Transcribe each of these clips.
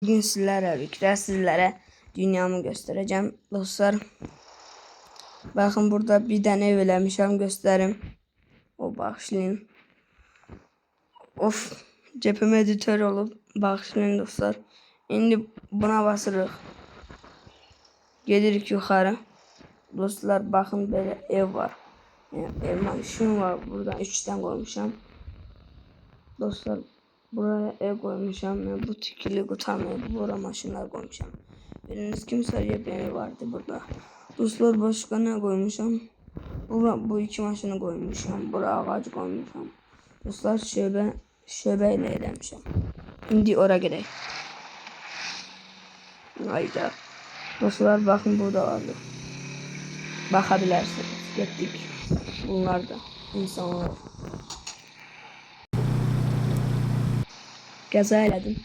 Bugün sizlere dünyamı göstereceğim dostlar. Bakın burada bir tane ev eləmişəm, gösterim. O bağışlayın. Of, cephim editör olup bağışlayın dostlar. Şimdi buna basırıq. Gelirik yukarı. Dostlar bakın böyle ev var. Yani ev maşın var. Buradan 3'ten koymuşam. Dostlar buraya ev koymuşam. Yani bu tikili kurtarmayı buraya maşınlar koymuşam. Biriniz kim söyleyip evi vardı burada. Dostlar başka ne koymuşam? Bu iki maşını koymuşam. Buraya ağacı koymuşam. Dostlar şöbe ile eləmişəm. Şimdi oraya gidelim. Hayda. Dostlar bakın burada vardı. Bakabilirsiniz. Gittik. Bunlar da insanlar. Qəza elədim.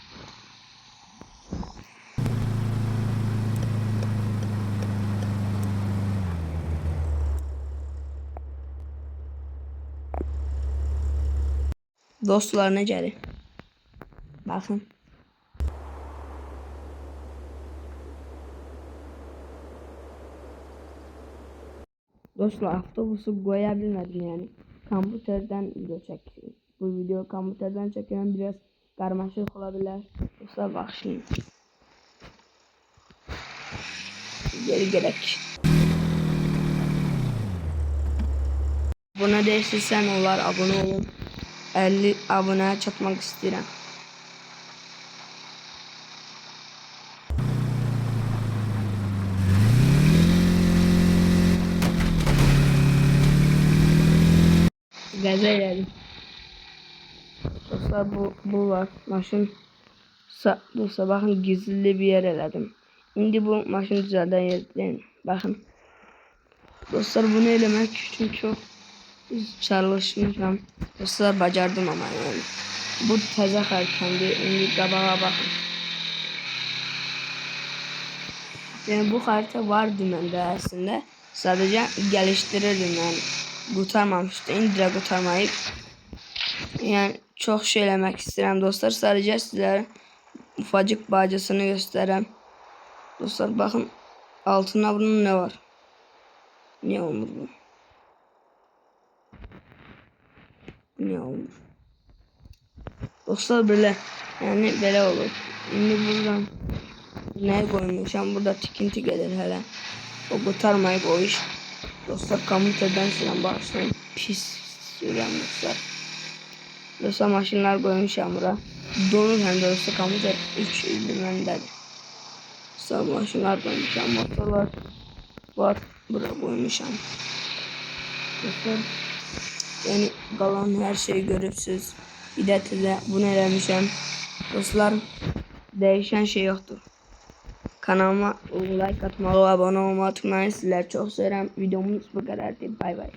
Dostlar necədir? Bakın. Dostlar avtobusu koya bilmedim yani. Kompüterden video çekiyorum. Bu video kompüterden çekiyorum, biraz karmaşık olabilir. Dostlar bakın. Geri gerek. Buna değiştirsen onlar abone olun. 50 aboneye çatmak istedim. Gaza geldim. Dostlar bu var. Maşın dostlar bakın gizli bir yer elədim. Şimdi bu maşın düzelden yerden bakın. Dostlar bunu eləmək için çok çalışmışam. Dostlar bacardım ama yani. Bu təzə xəritəmdir. İndi qabağa baxın. Yani bu xəritə vardı məndə əslində. Sadəcə gəlişdirirdim yani. Kurtarmamıştı. İndi də kurtarmayıb. Yani çok şey eləmək istəyirəm dostlar. Sadəcə sizlərə ufacık bacasını göstereyim. Dostlar bakın altında bunun ne var? Niye olmur bu? Niye olmur? Dostlar böyle yani böyle olur. Şimdi buradan ne koymuşam? Burada tikinti gelir hele. O kurtarmayıp o iş. Dostlar kompüterden silen başlayın. Pis sürem dostlar. Dostlar maşınlar koymuşam buraya. Donur hem de dostlar kompüter 3 bilmemdedir. Dostlar maşınlar koymuşam. Motorlar var. Buraya koymuşam. Dostlar yani kalan her şeyi görüpsüz. Bir de bunu eləmişəm. Dostlar değişen şey yoktur. Kanalıma like atmağı, abone olmayı unutmayın. Sizleri çok seviyorum. Videomuz bu kadardı. Bay bay.